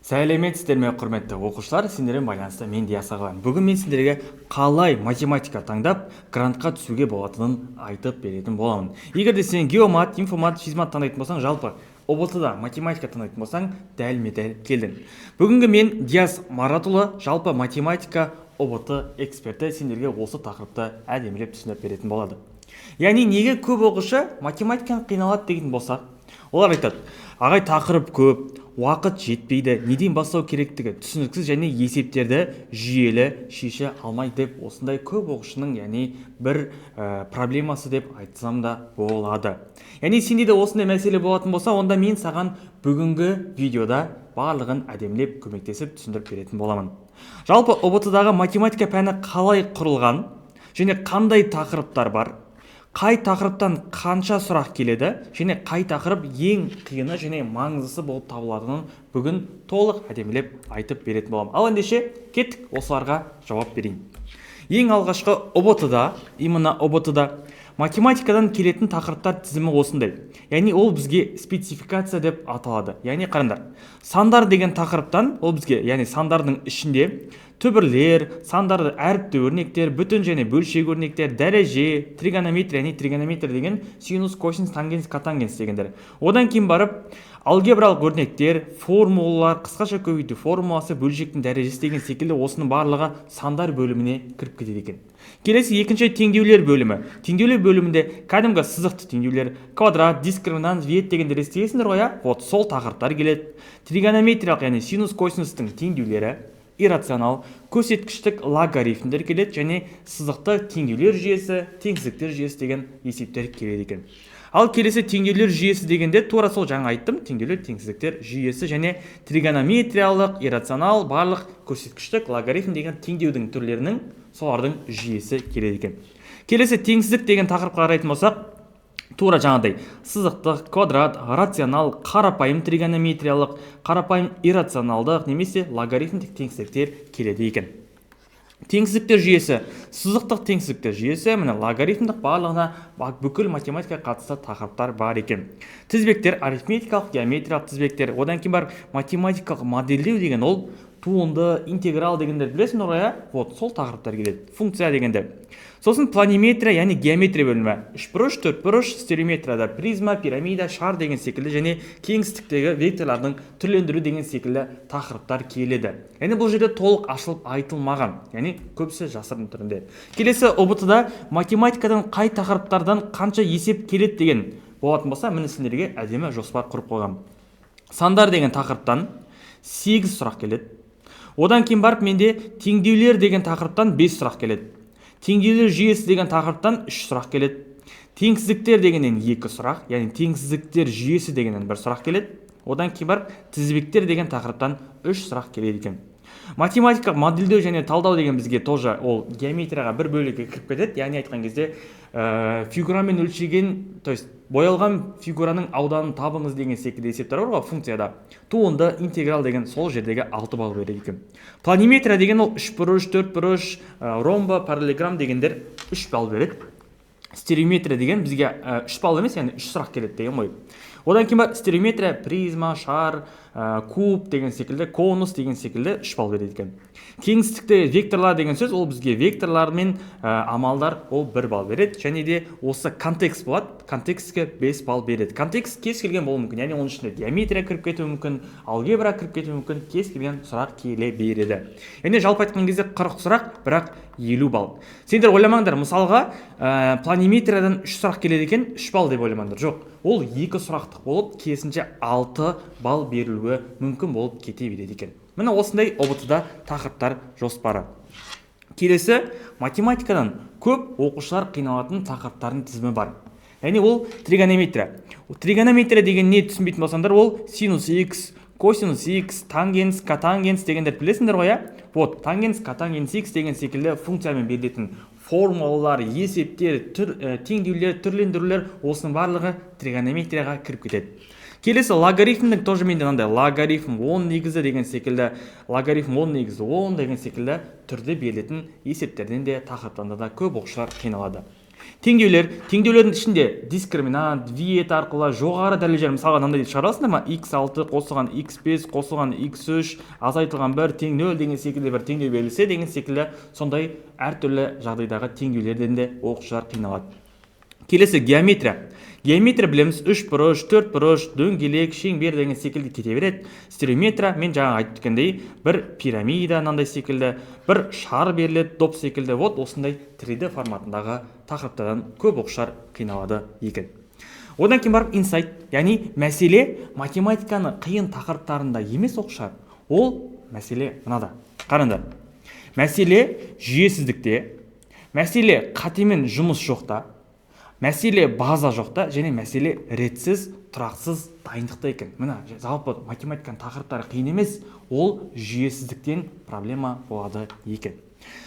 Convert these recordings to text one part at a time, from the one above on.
Сәлеметсіздер ме, құрметті оқушылар, сендермен байланысты мен Диас ағаларым. Бүгін мен сендерге қалай математика таңдап грантқа түсуге болатынын айтып беретін боламын. Егер де сен геомат, инфомат, физмат таңдайтын болсаң, жалпы ұбт-да математика таңдайтын болсаң, дәл-ме-дәл келдің. Бүгінгі мен Диас Маратұлы, жалпы математика ұбт эксперті, сендерге осы тақырыпты әдемілеп түсіндіріп беретін болады. Яғни неге көп оқушы математиканы қиналады деген болса, олар айтады: ағай, тақырып көп, уақыт жетпейді, неден бастау керектігі түсініксіз және есептерді жүйелі шеше алмайды деп осындай көп оқушының бір проблемасы деп айтсам да болады. Сенде де осындай мәселе болатын болса, онда мен саған бүгінгі видеода барлығын әдемілеп көмектесіп түсіндіріп беретін боламын. Жалпы ұбт-дағы математика пәні қалай құрылған және қандай тақырыптар бар, қай тақырыптан қанша сұрақ келеді және қай тақырып ең қиыны және маңыздысы болып табылатынын бүгін толық әдемілеп айтып беретін боламын. Ал ендеше кеттік осыларға жауап берейін. Ең алғашқы ұбт-да математикадан келетін тақырыптар тізімі осындай. Ол бізге спецификация деп аталады. Қараңдар, сандар деген тақырыптан ол бізге, сандардың ішінде түбірлер, сандарды әріпті өрнектер, бүтін және бөлшек өрнектер, дәреже, тригонометрия, тригонометрия деген синус, косинус, тангенс, котангенс дегендер. Одан кейін барып алгебралық өрнектер, формулалар, қысқаша көбейту формуласы, бөлшектің дәрежесі деген секілді осының барлығы сандар бөліміне кіріп кетеді екен. Келесі екінші теңдеулер бөлімі. Теңдеулер бөлімінде кәдімгі сызықты теңдеулер, квадрат, дискриминант, вет дегендер естігесіңдер ғой, сол тақырыптар келеді. Тригонометриялық, синус, косинустың теңдеулері, иррационал, көрсеткіштік логарифмдер келеді және сызықты теңдеулер жүйесі, теңсіздіктер жүйесі деген есептер келеді екен. Ал келесі теңдеулер жүйесі дегенде тура сол жаңа айттым, теңдеулер, теңсіздіктер жүйесі және тригонометриялық, иррационал, барлық көрсеткіштік логарифм деген теңдеудің түрлерінің солардың жүйесі келеді екен. Келесі теңсіздік деген тақырыпқа қарайтын болсақ, тура жаңадай сызықтық, квадрат, рационал, қарапайым тригонометриялық, қарапайым иррационалдық немесе логарифмдік теңсіздіктер келеді екен. Теңсіздіктер жүйесі, сызықтық теңсіздіктер жүйесі, логарифмдік барлығына бүкіл математика қатысты тақырыптар бар екен. Тізбектер, арифметикалық, геометриялық тізбектер, одан кейін бар математикалық модельдеу деген ол туынды, интеграл дегендер білесің ғой, сол тақырыптар келеді. Функция дегенде. Сосын планиметрия, геометрия бөлімі. 3-бұрыш, 4-бұрыш, стереометрияда призма, пирамида, шар деген секілді және кеңістіктегі векторлардың түрлендіру деген секілді тақырыптар келеді. Бұл жерде толық ашылып айтылмаған, көбісі жасырын түрінде. Келесі ұбт-да математикадан қай тақырыптардан қанша есеп келеді деген болатын болса, міне сендерге әдемі жоспар құрып қойғам. Сандар деген тақырыптан 8 сұрақ келеді. Одан кейін барып менде теңдеулер деген тақырыптан 5 сұрақ келеді. Теңдеулер жүйесі деген тақырыптан 3 сұрақ келеді. Теңсіздіктер дегеннен 2 сұрақ, теңсіздіктер жүйесі дегеннен 1 сұрақ келеді. Одан кейін барып тізбектер деген тақырыптан 3 сұрақ келеді екен. Математикалық модельдеу және талдау деген бізге тоже ол геометрияға бір бөлігі кіріп кетеді. Айтқан кезде фигурамен өлшеген, то есть боялған фигураның ауданын табыңыз деген секілді есептер бар ғой функцияда. Туынды, интеграл деген сол жердегі 6 балл береді екен. Планиметрия деген ол 3-бұрыш, 4-бұрыш, ромба, параллелограмм дегендер 3 балл береді. Стереометрия деген бізге 3 балл емес, 3 сұрақ келеді деген ғой. Одан кейін бар стереометрия, призма, шар, куб деген секілді, конус деген секілді 3 балл береді екен. Кеңістікте векторлар деген сөз, ол бізге векторлар мен амалдар ол 1 балл береді. Және де осы контекст болады, контекстке 5 балл береді. Контекст кез келген болуы мүмкін, оның ішінде геометрия кіріп кетуі мүмкін, алгебра кіріп кетуі мүмкін, кез келген сұрақ келе береді. Жалпы айтқан кезде 40 сұрақ, бірақ 50 балл. Сендер ойламаңдар, мысалға планиметриядан 3 сұрақ келеді екен, 3 балл деп ойламаңдар. Жоқ, ол 2 сұрақтық болып, керісінше 6 балл берілуі мүмкін болып кете береді екен. Міне осындай ұбт-да тақырыптар жоспары. Келесі математикадан көп оқушылар қиналатын тақырыптардың тізімі бар. Ол тригонометрия. Тригонометрия деген не түсінбейтін болсаңдар, ол синус x, косинус x, тангенс, котангенс дегендер білесіңдер ғой, тангенс, котангенс x деген секілді функциямен берілетін формулалар, есептер, теңдеулер, түрлендірулер осының барлығы тригонометрияға кіріп кетеді. Келесі логарифмдік тоже менде мынандай логарифм 10 негізі деген секілді, логарифм 10 негізі 10 деген секілді түрде берілетін есептерден де тақырыптан да көп оқушылар қиналады. теңдеулердің ішінде дискриминант, виет арқылы жоғары дәрежелер, мысалға мынандай деп шығарасыңдар ма, x6 қосылған x5 қосылған x3 азайтылған 1 тең 0 деген секілді бір теңдеу берілсе деген секілді сондай әртүрлі жағдайдағы теңдеулерден де оқушылар қиналады. Келесі геометрия білеміз, 3 бұрыш, 4 бұрыш, дөңгелек, шеңбер деген секілді кете береді. Стереометрия, мен жаңа айтып өткендей, бір пирамида мынандай секілді, бір шар беріледі, доп секілді. Вот осындай 3D форматындағы тақырыптардан көп оқушылар қиналады екен. Одан кейін барып инсайт, яғни мәселе математиканы қиын тақырыптарында емес оқушылар. Ол мәселе мынада. Қараңдар. Мәселе жүйесіздікте, мәселе қатемен жұмыс жоқта, мәселе база жоқта, және мәселе ретсіз, тұрақсыз дайындықта екен. Мына жалпы математиканың тақырыптары қиын емес, ол жүйесіздіктен проблема болады екен.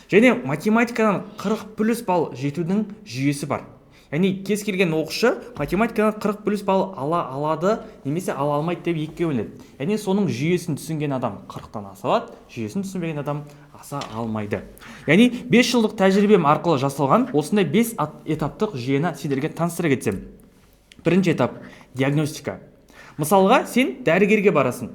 Және математикадан 40+ балл жетудің жүйесі бар. Яғни кез келген оқушы математикадан 40+ балл ала алады, немесе ала алмайды деп екіге бөлінеді. Яғни соның жүйесін түсінген адам 40-тан аса алады, жүйесін түсінбеген адам аса алмайды. Яғни 5 жылдық тәжірибем арқылы жасалған осындай 5 этаптық жүйені сендерге таныстыра кетсем. Бірінші этап диагностика. Мысалға сен дәрігерге барасың.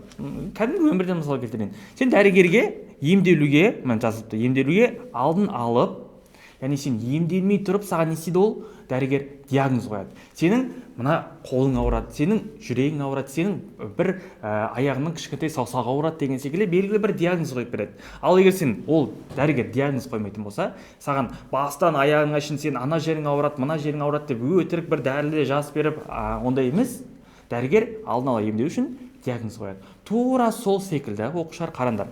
Кәдімгі өмірден мысал келтірейін. Сен дәрігерге емделуге, мен жазыпты, емделуге алдын алып, яғни сен емделмей тұрып, саған не істейді ол? Дәрігер диагноз қояды. Сенің мына қолың ауырады, сенің жүрегің ауырады, сенің бір аяғының кішкентай саусағы ауырады деген секілді белгілі бір диагноз қойып береді. Ал егер сен ол дәрігер диагноз қоймайтын болса, саған бастан аяғыңа шейін сен ана жерің ауырады, мына жерің ауырады деп өтірік бір дәрілер жазып беріп, ондай емес. Дәрігер алдын ала емдеу үшін диагноз қояды. Тура сол секілді оқушылар қараңдар.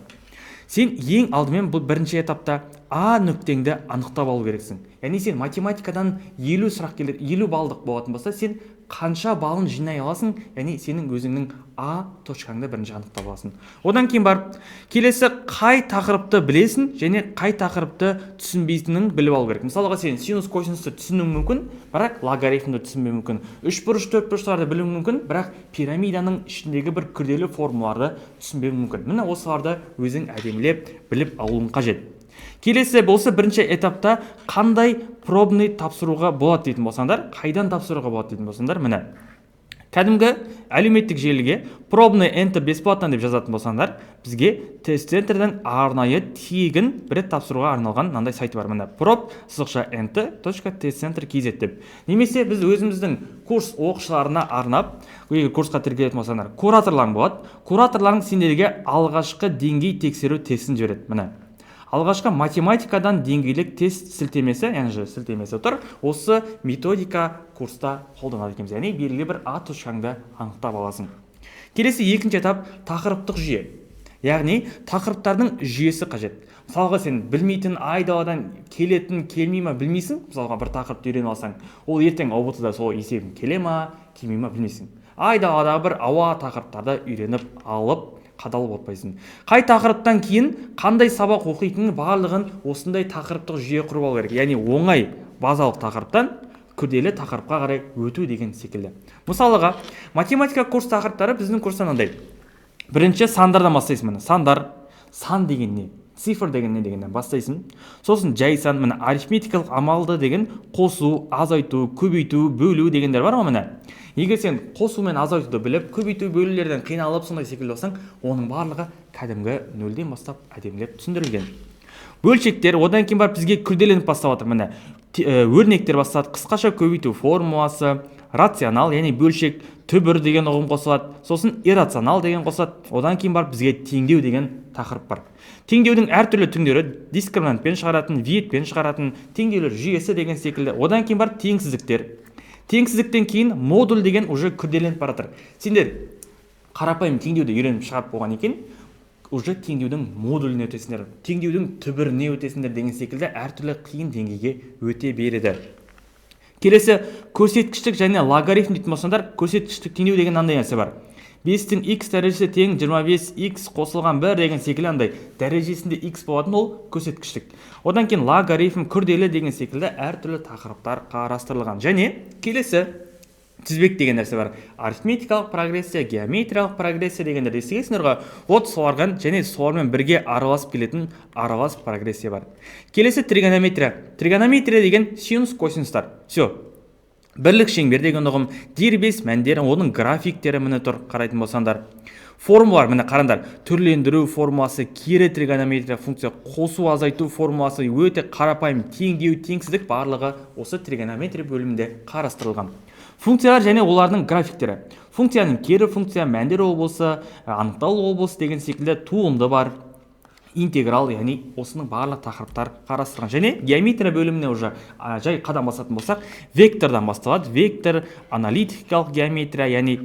Сен ең алдымен бұл бірінші этапта А нүктеңді анықтап алу керексің. Яғни сен математикадан 50 сұрақ келеді, 50 балдық болатын болса, сен қанша балын жинай аласың, яғни сенің өзіңнің А точкаңды бірінші анықтап аласың. Одан кейін барып, келесі қай тақырыпты білесің және қай тақырыпты түсінбейтінін біліп алу керек. Мысалға сен синус косинусты түсінуің мүмкін, бірақ логарифмді түсінбеуің мүмкін. 3 бұрыш, 4 бұрыштарды білуің мүмкін, бірақ пирамиданың ішіндегі бір күрделі формулаларды түсінбеуің мүмкін. Міне осыларды өзің әдемілеп біліп алуың қажет. Келесі болса бірінші этапта қандай пробный тапсыруға болады дейтін болсаңдар, қайдан тапсыруға болады дейтін болсаңдар, міне. Кәдімгі әлеуметтік желіге пробный энті бесплатно деп жазатын болсаңдар, бізге тест-центрден арнайы тегін бір рет тапсыруға арналған мынандай сайты бар. Міне prob.nt.testcenter.kz деп. Немесе біз өзіміздің курс оқушыларына арнап, егер курсқа тіркелетін болсаңдар, кураторларың болады. Кураторларың сендерге алғашқы деңгей тексеру тестін жібереді. Міне. Алғашқы математикадан деңгейлік тест сілтемесі, яғни сілтемесі тұр. Осы методика курста қолданады екенбіз. Яғни белгілі бір А точкаңды анықтап аласың. Келесі екінші этап тақырыптық жүйе. Яғни тақырыптардың жүйесі қажет. Мысалға сен білмейтін айдаладан келетін келмей ма білмейсің. Мысалға бір тақырыпты үйреніп алсаң, ол ертең ОБТ-да сол есебін келе ма, келмей ма білмейсің. Айдаладағы бір ауа тақырыптарды үйреніп алып қадалып отпайсың. Қай тақырыптан кейін қандай сабақ оқитынын барлығын осындай тақырыптық жүйе құрып алу керек. Яғни оңай базалық тақырыптан күрделі тақырыпқа қарай өту деген секілді. Мысалыға, математика курс тақырыптары біздің курста мынандай. Бірінші сандардан бастайсың. Сандар, сан деген не? Цифр деген не дегеннен бастайсың. Сосын жай сан, міне арифметикалық амалды деген қосу, азайту, көбейту, бөлу дегендер бар ма міне? Егер сен қосу мен азайтуды біліп, көбейту бөлулерден қиналып сондай секілді болсаң, оның барлығы кәдімгі нөлден бастап әдемілеп түсіндірілген. Бөлшектер, одан кейін барып бізге күрделеніп бастап жатыр. Міне өрнектер басталады, қысқаша көбейту формуласы, рационал, яғни бөлшек, түбір деген ұғым қосылады, сосын иррационал деген қосылады. Одан кейін барып бізге теңдеу деген тақырып бар. Теңдеудің әртүрлі түрлері дискриминантпен шығаратын, виетпен шығаратын, теңдеулер жүйесі деген секілді. Одан кейін барып теңсіздіктер. Теңсіздіктен кейін модуль деген уже күрделеніп баратыр. Сендер қарапайым теңдеуді үйреніп шығарып болған екен, уже теңдеудің модуліне өтесіңдер, теңдеудің түбіріне өтесіңдер деген секілді әртүрлі қиын деңгейге өте береді. Келесі көрсеткіштік және логарифм дейтін болсаңдар, көрсеткіштік теңдеу деген мынандай нәрсе бар. 5-тің x дәрежесі тең 25x қосылған 1 деген секілді андай дәрежесінде x болатын ол көрсеткіштік. Одан кейін логарифм күрделі деген секілді әртүрлі тақырыптар қарастырылған. Және келесі тізбек деген нәрсе бар. Арифметикалық прогрессия, геометриялық прогрессия дегендерді естігенсіңдер ғой. Вот солардан және солармен бірге араласып келетін аралас прогрессия бар. Келесі тригонометрия. Тригонометрия деген синус, косинустар. Все. Бірлік шеңбер деген ұғым, дербес мәндері, оның графиктері міне тұр, қарайтын болсаңдар. Формулалар, міне қараңдар, түрлендіру формуласы, кері тригонометрия функция, қосу азайту формуласы, өте қарапайым, теңдеу, теңсіздік барлығы осы тригонометрия бөлімінде қарастырылған. Функциялар және олардың графиктері. Функцияның кері функция, мәндер облысы, анықталу облысы деген секілді туынды бар. Интеграл, яғни осының барлық тақырыптар қарастырған. Және геометрия бөліміне уже жай қадам басатын болсақ, вектордан басталады. Вектор, аналитикалық геометрия, яғни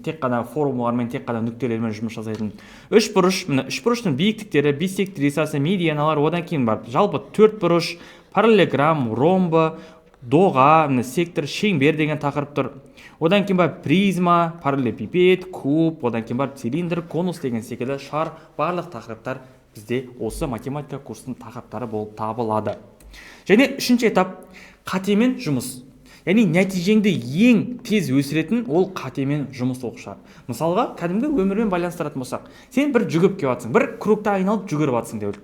тек қана формулалармен, тек қана нүктелермен жұмыс жасайтын. Үш бұрыш, міне үш бұрыштың биіктіктері, биссектрисасы, медианалар, одан кейін бар. Жалпы төрт бұрыш, параллелограмм, ромбы, доға, міне сектор, шеңбер деген тақырып тұр. Одан кейін бар призма, параллелепипед, куб, одан кейін бар цилиндр, конус деген секілді шар, барлық тақырыптар бізде осы математика курсының тақырыптары болып табылады. Және үшінші этап қатемен жұмыс. Яғни нәтижеңді ең тез өсіретін ол қатемен жұмыс оқушылар. Мысалға, кәдімгі өмірмен байланыстыратын болсақ, сен бір жүгіп келіп жатсың, бір кругта айналып жүгіріп жатсың деп.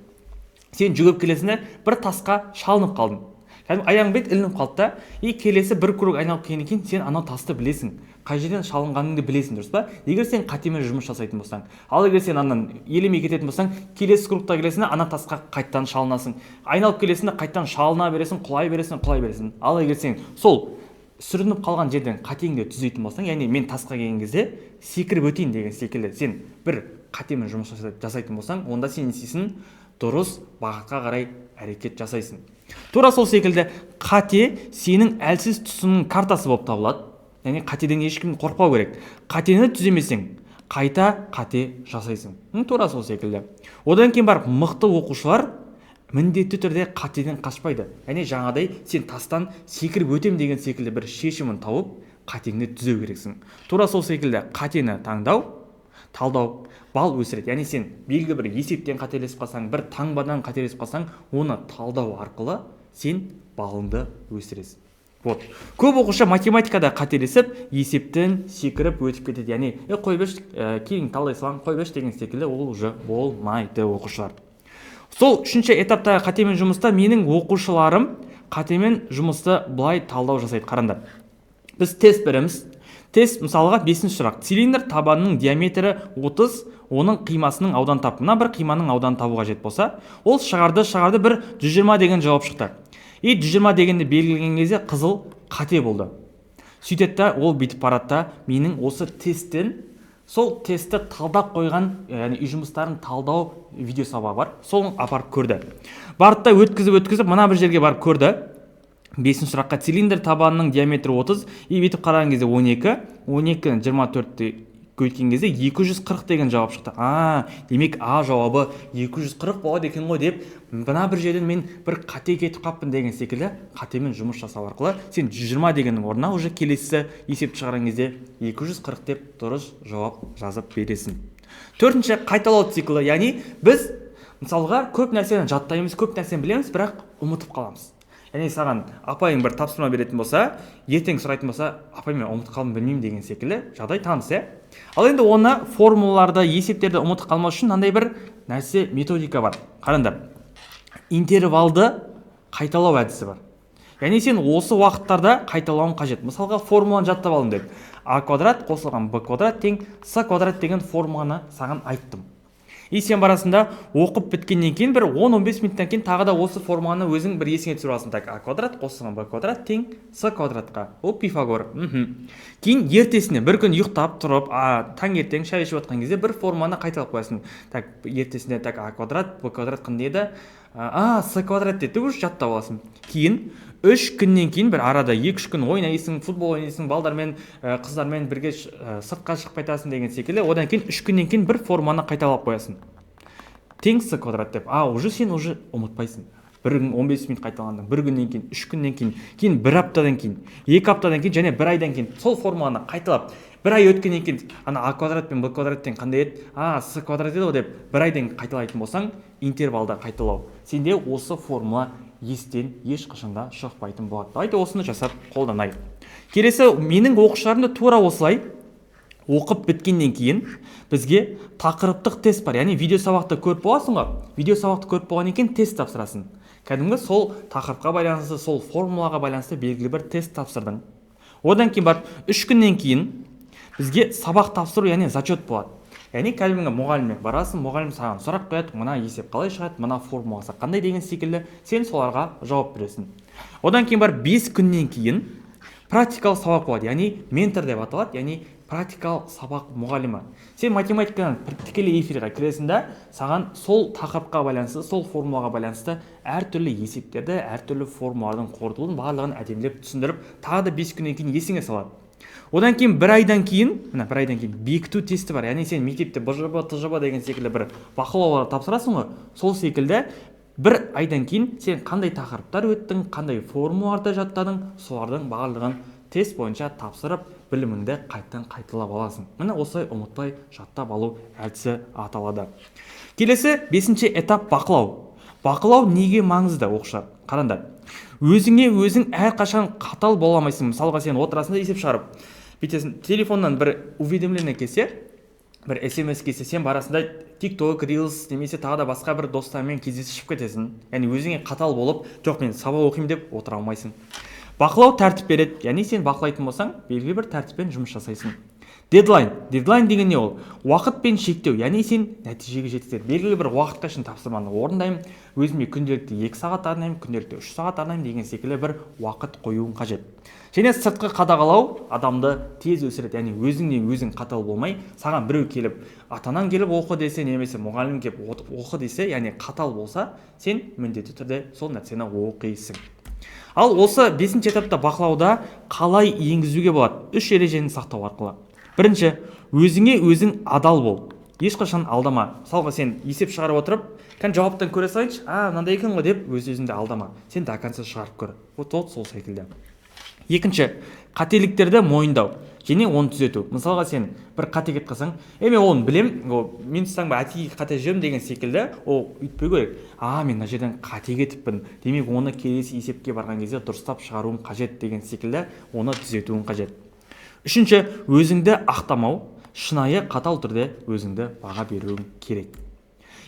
Сен жүгіп келесіне бір тасқа шалынып қалдың. Кәдімгі аяғың бет ілініп қалды да, келесі бір круг айналып келгеннен кейін сен анау тасты білесің. Қай жерден шалынғаныңды білесің, дұрыс па? Егер сен қатемен жұмыс жасайтын болсаң, ал егер сен андан елемей кететін болсаң, келесі кругта келесіне ана тасқа қайттан шалынасың. Айналып келесіне қайттан шалына бересің, құлай бересің. Ал егер сен сол сүрініп қалған жерден қатеңді түзейтін болсаң, яғни мен тасқа келген кезде секіріп өтейін деген секілді сен бір қатемен жұмыс жасайтын болсаң, онда сен несесің дұрыс бағытқа қарай әрекет жасайсың. Тура сол секілді қате сенің әлсіз тұсының картасы болып табылады. Яғни қатеден ешкім қорқпау керек. Қатені түземесең, қайта қате жасайсың. Тура сол секілді. Одан кейін барып мықты оқушылар міндетті түрде қатеден қашпайды. Яғни жаңадай сен тастан секіріп өтем деген секілді бір шешімін тауып, қатеңді түзеу керексің. Тура сол секілді қатені таңдау, талдау бал өсіреді. Яғни сен белгілі бір есептен қателесіп қалсаң, бір таңбадан қателесіп қалсаң, оны талдау арқылы сен балыңды өсіресің. Вот. Көп оқушы математикада қателесіп, есептен секіріп өтіп кетеді. Яғни, қой беш, кейін талдай салам, қой беш деген секілді ол уже болмайды оқушылар. Сол үшінші этаптағы қатемен жұмыста менің оқушыларым қатемен жұмысты былай талдау жасайды. Қараңдар. Біз тест береміз. Тест мысалға 5-ші сұрақ. Цилиндр табанының диаметрі 30, оның қимасының аудан тап. Мына бір қиманың аудан табуға қажет болса, ол шығарды бір 120 деген жауап шықты. 120 дегенді белгілеген кезде қызыл қате болды. Сөйтетті, ол бетіп баратта менің осы тесттен, сол тестті талдап қойған, яғни үй жұмыстарын талдау видео сабағы бар. Соны апарып көрді. Бартта өткізіп, мына бір жерге барып көрді. 5-ші сұраққа цилиндр табанының диаметрі 30, бетіп қараған кезде 12-ні 24-ті көйткен кезде 240 деген жауап шықты. Демек А жауабы 240 болады екен ғой деп, мына бір жерден мен бір қате кетіп қаппын деген секілді қатемен жұмыс жасау арқылы сен 120 дегеннің орнына уже келесі есеп шығарған кезде 240 деп дұрыс жауап жазып бересің. Төртінші қайталау циклі, яғни біз мысалға көп нәрсені жаттаймыз, көп нәрсені білеміз, бірақ ұмытып қаламыз. Яғни саған апайың бір тапсырма беретін болса, ертең сұрайтын болса, апай мен ұмытып қалдым білмеймін деген секілді жағдай таныс, Ал енді оны формулаларды, есептерді ұмытып қалмау үшін мынандай бір нәрсе методика бар. Қараңдар. Интервалды қайталау әдісі бар. Яғни сен осы уақыттарда қайталауың қажет. Мысалға формуланы жаттап алдым деп. А квадрат қосылған Б квадрат тең С квадрат деген формуланы саған айттым. Сен барасында оқып біткеннен кейін бір 10-15 минуттан кейін тағы да осы формуланы өзің бір есіңе түсіріп аласың. Так, А квадрат қосылған Б квадрат тең С квадратқа. Ол Пифагор. Кейін ертесіне бір күн ұйықтап тұрып, таңертең шай ішіп жатқан кезде бір формуланы қайталап қоясың. Так, ертесіне так А квадрат Б квадрат қандай еді? С квадрат деді, уже жаттап аласың. Кейін 3 күннен кейін бір арада 2-3 күн ойнайсың, футбол ойнайсың, балдармен, қыздармен бірге сыртқа шығып қайтасың деген секілді. Одан кейін 3 күннен кейін бір форманы қайталап қоясың. Тең С квадрат деп. Уже сен уже ұмытпайсың. Бір күн 15 минут қайталандың, бір күннен кейін, 3 күннен кейін, бір аптадан кейін, 2 аптадан кейін және бір айдан кейін сол форманы қайталап, бір ай өткеннен кейін А квадрат пен Б квадрат тең қандай еді? С квадрат еді ғой деп бір айдан қайталайтын болсаң, интервалда қайталау. Сенде осы формула естен ешқашанда шықпайтын болады. Давайте осыны жасап қолданайық. Келесі, менің оқушыларымды тура осылай оқып біткеннен кейін бізге тақырыптық тест бар. Яғни видео сабақты көріп боласың ғой. Видео сабақты көріп болғаннан кейін тест тапсырасың. Кәдімгі сол тақырыпқа байланысты, сол формулаға байланысты белгілі бір тест тапсырдың. Одан кейін барып 3 күннен кейін бізге сабақ тапсыру, яғни зачет болады. Яғни кәдімгі мұғалімге барасың, мұғалім саған сұрақ қояды, мына есеп қалай шығады, мына формуласы қандай деген секілді, сен соларға жауап бересің. Одан кейін барып 5 күннен кейін практикалық сабақ болады, яғни ментор деп аталады, яғни практикалық сабақ мұғалімі. Сен математикадан тікелей эфирге кіресің де, саған сол тақырыпқа байланысты, сол формулаға байланысты әртүрлі есептерді, әртүрлі формулалардың қорытылуын барлығын әдемілеп түсіндіріп, тағы да 5 күннен кейін есіңе салады. Одан кейін бір айдан кейін бекіту тесті бар. Яғни сен мектепте БЖБ, ТЖБ деген секілді бір бақылаулар тапсырасың ғой. Сол секілді бір айдан кейін сен қандай тақырыптар өттің, қандай формулаларды жаттадың, солардың барлығын тест бойынша тапсырып, біліміңді қайттан қайталап аласың. Міне осылай ұмытпай жаттап алу әдісі аталады. Келесі 5-ші этап бақылау. Бақылау неге маңызды, оқушылар? Қараңдар. Өзіңе өзің әрқашан қатал бола алмайсың. Мысалға сен отырасың да есеп шығарып, бүйтесің, телефоннан бір уведомление келсе, бір SMS келсе, сен барасың да TikTok, Reels немесе тағы да басқа бір достармен кездесіп кетесің. Яғни өзіңе қатал болып, жоқ мен сабақ оқимын деп отыра алмайсың. Бақылау тәртіп береді. Яғни сен бақылайтын болсаң, белгілі бір тәртіппен жұмыс жасайсың. Дедлайн деген не ол? Уақытпен шектеу, яғни сен нәтижеге жетесің. Белгілі бір уақытқа үшін тапсырманы орындаймын, өзіме күнделікті 2 сағат арнаймын, күнделікті 3 сағат арнаймын деген секілді бір уақыт қоюың қажет. Және сыртқы қадағалау адамды тез өсіреді. Яғни өзіңнен өзің қатал болмай, саған біреу келіп, атанаң келіп оқы десе, немесе мұғалім келіп оқы десе, яғни қатал болса, сен міндетті түрде сол нәрсені оқисың. Ал осы 5-ші этапта бақылауда қалай енгізуге болады? 3 ережені сақтау арқылы. Бірінші, өзіңе өзің адал бол. Ешқашан алдама. Мысалға сен есеп шығарып отырып, жауаптан көре салайыншы, мынандай екен ғой деп өз-өзіңді алдама. Сен до конца шығарып көр. Сол секілді. Екінші, қателіктерді мойындау және оны түзету. Мысалға сен бір қате кетіп қалсаң, мен оны білем, мен тұсаң ба әтеге қате жүремін деген секілді, ол үйтпеу керек. Мен мына жерден қате кетіппін. Демек оны келесі есепке барған кезде дұрыстап шығаруым қажет деген секілді, оны түзетуің қажет. Үшінші, өзіңді ақтамау, шынайы қатал түрде өзіңді баға беруің керек.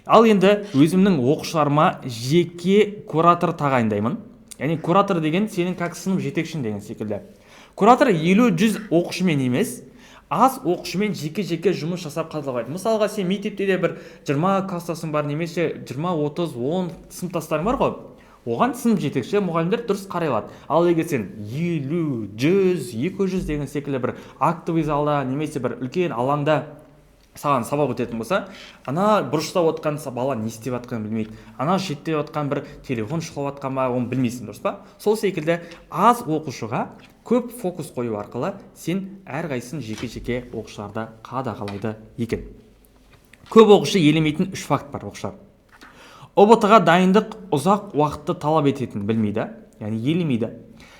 Ал енді өзімнің оқушыларыма жеке куратор тағайындаймын. Яғни куратор деген сенің как сынып жетекшің деген секілді. Куратор 50-100 оқушымен емес, аз оқушымен жеке-жеке жұмыс жасап қадағалайды. Мысалға сен мектепте де бір 20 кластасың бар, немесе 20, 30, 10 сыныптастарың бар ғой. Оған сынып жетекші мұғалімдер дұрыс қарай алады. Ал егер сен 50, 100, 200 деген секілді бір актовый залда немесе бір үлкен алаңда саған сабақ өтетін болса, ана бұрышта отқан бала не істеп жатқанын білмейді. Ана шетте отқан бір телефон шұқылап жатқан ба, оны білмейсің, дұрыс па? Сол секілді аз оқушыға көп фокус қою арқылы сен әрқайсысын жеке-жеке оқушыларды қадағалайды екен. Көп оқушы елемейтін 3 факт бар, оқушылар. ОБТ-ға дайындық ұзақ уақытты талап ететінін білмейді, яғни елемейді.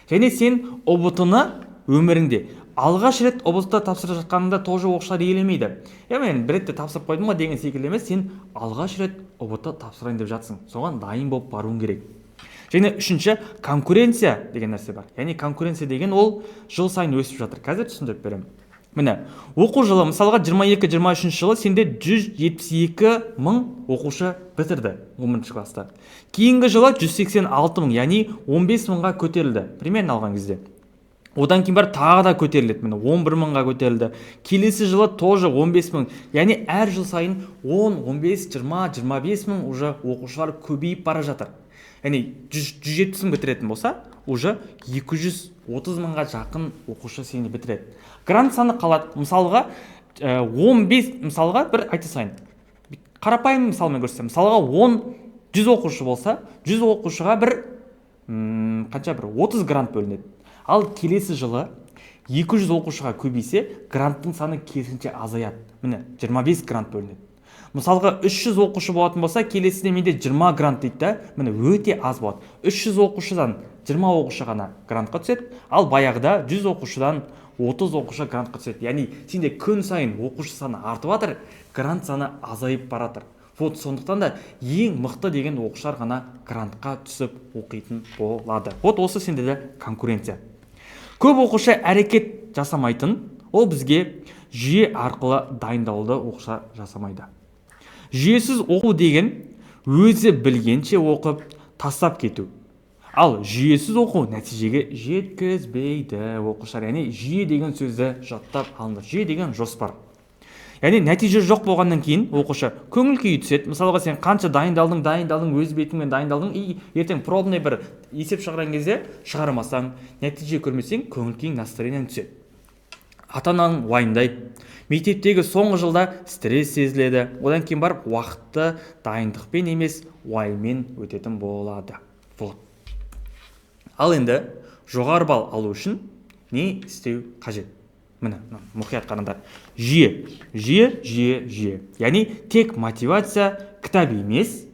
Және сен ОБТ-ны өміріңде алғаш рет ОБТ тапсырып жатқанында тоже оқушылар елемейді. Мен бір ретте тапсырып қойдым ғой деген секілді емес, сен алғаш рет ОБТ тапсырайын деп жатсың. Соған дайын болып баруың керек. Және үшінші, конкуренция деген нәрсе бар. Яғни конкуренция деген ол жыл сайын өсіп жатыр. Қазір түсіндіріп беремін. Міне, оқу жылы, мысалға 22-23 жылы сенде 172 мың оқушы бітірді 10-ші класста. Кейінгі жылы 186 мың, яғни 15 мыңға көтерілді, примерно алған кезде. Одан кейін бар тағы да көтеріледі, міне 11 мыңға көтерілді. Келесі жылы тоже 15 мың, яғни әр жыл сайын 10, 15, 20, 25 мың уже оқушылар көбейіп бара жатыр. Яғни 170 мың бітіретін болса, уже 230 мыңға жақын оқушы сені бітіреді. Грант саны қалады. Мысалға 15, мысалға бір айта сайын. Қарапайым мысалмен көрсетсем, мысалға 100 оқушы болса, 100 оқушыға бір 30 грант бөлінеді. Ал келесі жылы 200 оқушыға көбейсе, гранттың саны керісінше азаяды. Міне 25 грант бөлінеді. Мысалға 300 оқушы болатын болса, келесіде менде 20 грант дейді да, міне өте аз болады. 300 оқушыдан 20 оқушы ғана грантқа түседі, ал баяғыда 100 оқушыдан 30 оқушы грантқа түседі. Яғни сенде күн сайын оқушы саны артып жатыр, грант саны азайып баратыр. Вот сондықтан да ең мықты деген оқушылар ғана грантқа түсіп оқитын болады. Вот осы сенде де конкуренция. Көп оқушы әрекет жасамайтын, ол бізге жүйе арқылы дайындалуды оқушылар жасамайды. Жүйесіз оқу деген өзі білгенше оқып тастап кету. Ал жүйесіз оқу нәтижеге жеткізбейді оқушылар. Яғни жүйе деген сөзді жаттап алыңдар. Жүйе деген жоспар. Яғни нәтиже жоқ болғаннан кейін оқушы көңіл күйі түседі. Мысалға сен қанша дайындалдың, өз бетіңмен дайындалдың, ертең пробный бір есеп шығарған кезде шығармасаң, нәтиже көрмесең, көңіл күйің настроениең түседі. Ата-анаң уайымдайды. Мектептегі соңғы жылда стресс сезіледі. Одан кейін барып уақытты дайындықпен емес, уайыммен өтетін болады. Ал енді жоғары балл алу үшін не істеу қажет? Міне, мұқият қараңдар. Жүйе. Яғни тек мотивация, кітап емес,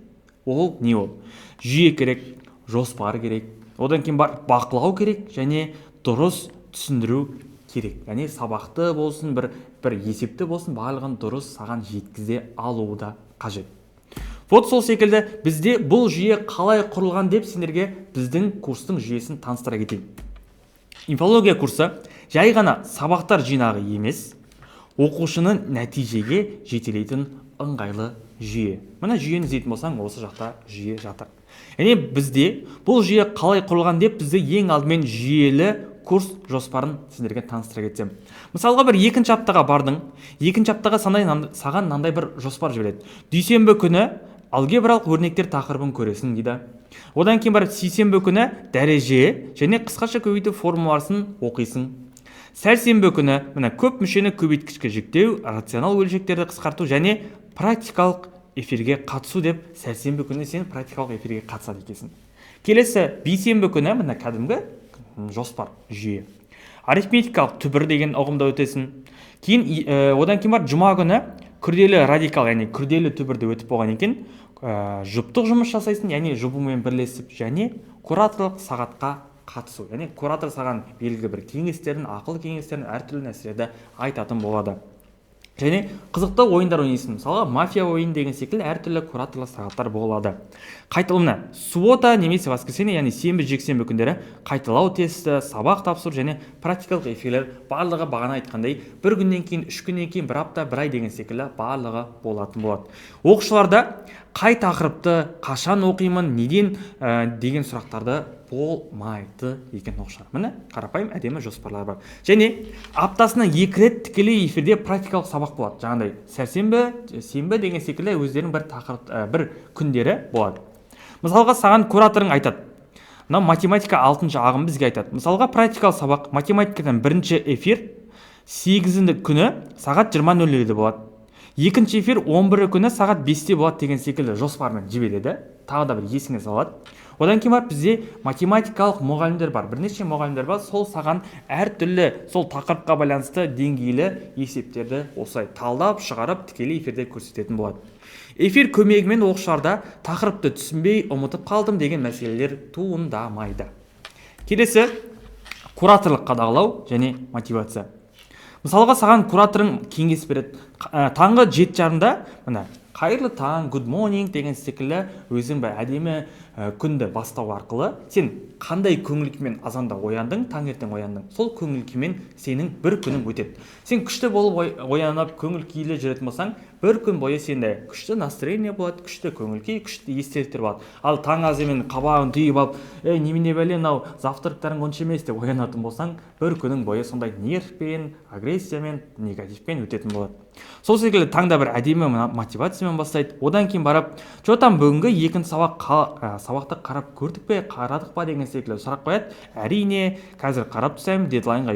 ол не ол? Жүйе керек, жоспар керек, одан кейін бақылау керек және дұрыс түсіндіру керек. Яғни сабақты болсын, бір есепті болсын, барлығын дұрыс саған жеткізе алуы да қажет. Вот сол секілді бізде бұл жүйе қалай құрылған деп сендерге біздің курстың жүйесін таныстыра кетейін. Инфология курсы жай ғана сабақтар жинағы емес, оқушының нәтижеге жетелейтін ыңғайлы жүйе. Мына жүйені іздейтін болсаң, осы жақта жүйе жатыр. Яғни бізде бұл жүйе қалай құрылған деп бізді ең алдымен жүйелі курс жоспарын сендерге таныстыра кетсем. Мысалға бір екінші аптаға бардың, екінші аптаға саған мынандай бір жоспар жібереді. Дүйсенбі күні алгебралық өрнектер тақырыбын көресің дейді. Одан кейін барып сейсенбі күні дәреже және қысқаша көбейту формуласын оқисың. Сәрсенбі күні көп мүшені көбейткішке жіктеу, рационал бөлшектерді қысқарту және практикалық эфирге қатысу деп сәрсенбі күні сен практикалық эфирге қатысады екенсің. Келесі бейсенбі күні кәдімгі жоспар жүйе. Арифметикалық түбір деген ұғымда өтесің. Одан кейін бар жұма күні күрделі радикал, яғни күрделі түбірді өтіп болған екен, жұптық жұмыс жасайсың, яғни жұбымен бірлесіп, және кураторлық сағатқа қатысу. Яғни куратор саған белгілі бір кеңестерін, ақыл кеңестерін, әртүрлі нәрселерді айтатын болады. Және қызықты ойындар ойнайсың. Мысалға мафия ойын деген секілді әртүрлі кураторлық сағаттар болады. Қайталауына суббота немесе воскресенье, яғни сенбі жексенбі күндері қайталау тесті, сабақ тапсыру және практикалық эфирлер барлығы бағана айтқандай бір күннен кейін, 3 күннен кейін, бір апта, бір ай деген секілді барлығы болатын болады. Оқушыларда қай тақырыпты қашан оқимын, неден деген сұрақтарды болмайды екен оқушылар. Міне қарапайым әдемі жоспарлар бар. Және аптасына 2 рет тікелей эфирде практикалық сабақ болады. Жаңағыдай сәрсенбі, сенбі деген секілді өздерінің бір тақырып, бір күндері болады. Мысалға саған кураторың айтады. Мына математика 6-шы ағым бізге айтады. Мысалға практикалық сабақ математикадан 1-ші эфир 8-ші күні сағат 20:00-де болады. Екінші эфир 11 күні сағат 5-те болады деген секілді жоспармен жібереді. Тағы да бір есіңе салады. Одан кейін бар бізде математикалық мұғалімдер бар. Бірнеше мұғалімдер бар. Сол саған әртүрлі сол тақырыпқа байланысты деңгейлі есептерді осылай талдап, шығарып, тікелей эфирде көрсететін болады. Эфир көмегімен оқушыларда тақырыпты түсінбей, ұмытып қалдым деген мәселелер туындамайды. Келесі кураторлық қадағалау және мотивация. Мысалға саған кураторың кеңес береді. Таңғы 7:30-да қайырлы таң, good morning деген секілді өзің бір әдемі күнді бастау арқылы сен қандай көңіл күймен азанда ояндың, таңертең ояндың, сол көңіл күймен сенің бір күнің өтеді. Сен күшті болып оянып, көңіл күйлі жүретін болсаң, бір күн бойы сенде күшті настроение болады, күшті көңіл күй, күшті естеліктер болады. Ал таң азымен қабағын түйіп алып, немене бәле мынау завтрактарың онша емес деп оянатын болсаң, бір күнің бойы сондай нервпен, агрессиямен, негативпен өтетін болады. Сол секілді таңда бір әдемі мотивациямен бастайды. Одан кейін барып, "Жотам бүгінгі екінші сабақты қарап көрдік пе, қарадық па?" деген секілді сұрақ қояды. Әрине, қазір қарап түсем, дедлайнға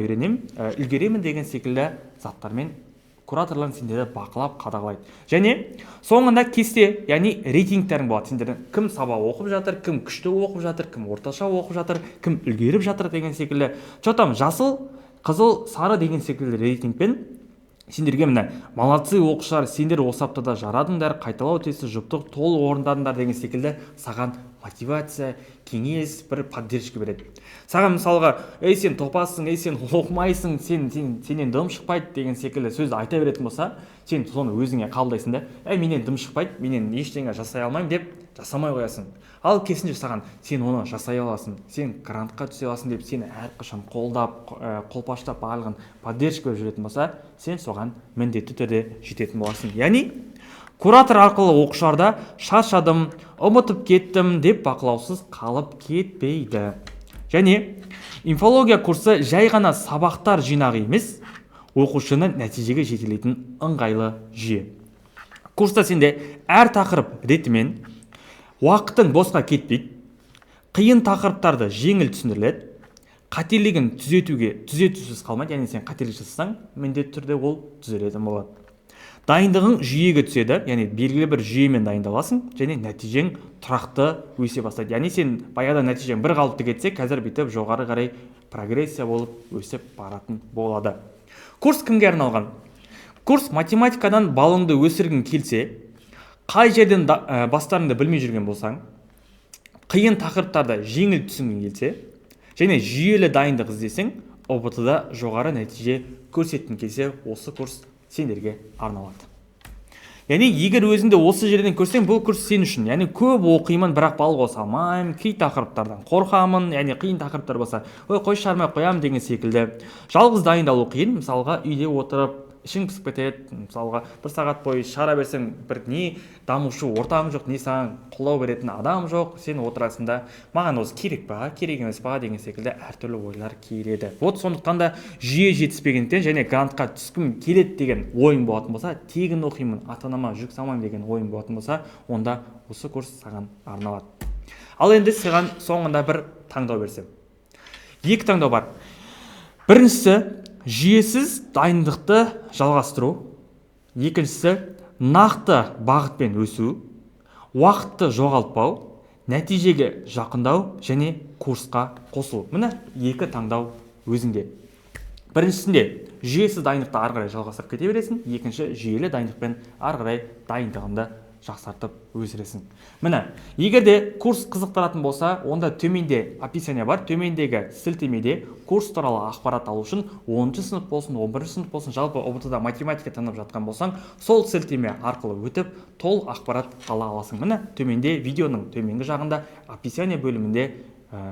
үлгеремін деген секілді заттармен кураторлар сендерді бақылап, қадағалайды. Және соңында кесте, яғни рейтингтерің болады. Сендердің кім сабақ оқып жатыр, кім күшті оқып жатыр, кім орташа оқып жатыр, кім үлгеріп жатыр деген секілді. Жотам жасыл, қызыл, сары деген секілді рейтингпен Сендерге міне молодцы оқушылар, сендер осы аптада жарадыңдар, қайталау тесті жұптық толық орындадыңдар деген секілді саған мотивация, кеңес, бір поддержка береді. Саған мысалға, ей сен топассың, ей сен оқымайсың, сенен дым шықпайды деген секілді сөзді айта беретін болса, сен соны өзіңе қабылдайсың да, менен дым шықпайды, менен ештеңе жасай алмаймын деп жасамай қоясың. Ал керісінше саған сен оны жасай аласың, сен грантқа түсе аласың деп сені әрқашан қолдап, қолпаштап барлығын поддержка беріп жүретін болса, сен соған міндетті түрде жететін боласың. Яғни куратор арқылы оқушыларда шаршадым, ұмытып кеттім деп бақылаусыз қалып кетпейді. Және инфология курсы жай ғана сабақтар жинағы емес, оқушыны нәтижеге жетелейтін ыңғайлы жүйе. Курста сенде әр тақырып ретімен, уақытың босқа кетпейді, қиын тақырыптарды жеңіл түсіндіріледі, қателігін түзетусіз қалмайды, яғни сен қателік жасасаң, міндетті түрде ол түзелетін болады. Дайындығың жүйеге түседі, яғни белгілі бір жүйемен дайындаласың, және нәтижең тұрақты өсе бастайды. Яғни сен баяғыда нәтижең бір қалыпты кетсе, қазір бүйтіп жоғары қарай прогрессия болып өсіп баратын болады. Курс кімге арналған? Курс математикадан балыңды өсіргің келсе, қай жерден бастарыңды білмей жүрген болсаң, қиын тақырыптарды жеңіл түсінгің келсе, және жүйелі дайындық іздесең, ұбт-да жоғары нәтиже көрсеткің келсе, осы курс сендерге арналады. Яғни егер өзіңді осы жерден көрсең, бұл курс сен үшін. Яғни көп оқимын, бірақ бал қоса алмаймын, кей тақырыптардан қорқамын, яғни қиын тақырыптар болса, қой шығармай қоямын деген секілді. Жалғыз дайындалу қиын, мысалға үйде отырып ішің пысып кетеді, мысалға бір сағат бойы шығара берсең, бір не дамушы ортаң жоқ, не саған қолдау беретін адам жоқ, сен отырасың да, маған осы керек па, керек емес па деген секілді әртүрлі ойлар келеді. Вот сондықтан да жүйе жетіспегендіктен және грантқа түскім келеді деген ойың болатын болса, тегін оқимын, ата-анама жүк салмаймын деген ойың болатын болса, онда осы курс саған арналады. Ал енді саған соңында бір таңдау берсем. Екі таңдау бар. Біріншісі, жүйесіз дайындықты жалғастыру. Екіншісі, нақты бағытпен өсу, уақытты жоғалтпау, нәтижеге жақындау және курсқа қосылу. Міне екі таңдау өзіңде. Біріншісінде жүйесіз дайындықты ары қарай жалғастырып кете бересің, екінші жүйелі дайындықпен ары қарай дайындығыңды жақсартып өсіресің. Міне, егер де курс қызықтыратын болса, онда төменде описание бар, төмендегі сілтемеде курс туралы ақпарат алу үшін 10-шы сынып болсын, 11-ші сынып болсын, жалпы ұбт-да математика таңдап жатқан болсаң, сол сілтеме арқылы өтіп, толық ақпарат ала аласың. Міне, төменде видеоның төменгі жағында описание бөлімінде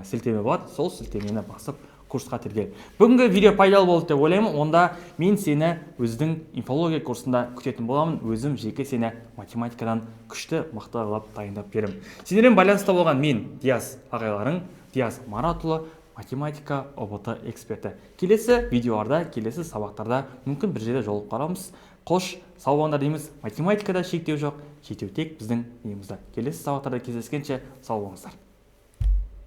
сілтеме бар, сол сілтемені басып курсқа тіркел. Бүгінгі видео пайдалы болды деп ойлаймын. Онда мен сені өздің инфология курсында күтетін боламын. Өзім жеке сені математикадан күшті мықты қылып дайындап беремін. Сендермен байланыста болған мен Диас ағайларың, Диас Маратұлы, математика ұбт эксперті. Келесі видеоларда, келесі сабақтарда мүмкін бір жерде жолығып қаламыз. Қош, сау болыңдар дейміз. Математикада шектеу жоқ, шектеу тек біздің миымызда. Келесі сабақтарда кездескенше сау болыңыздар.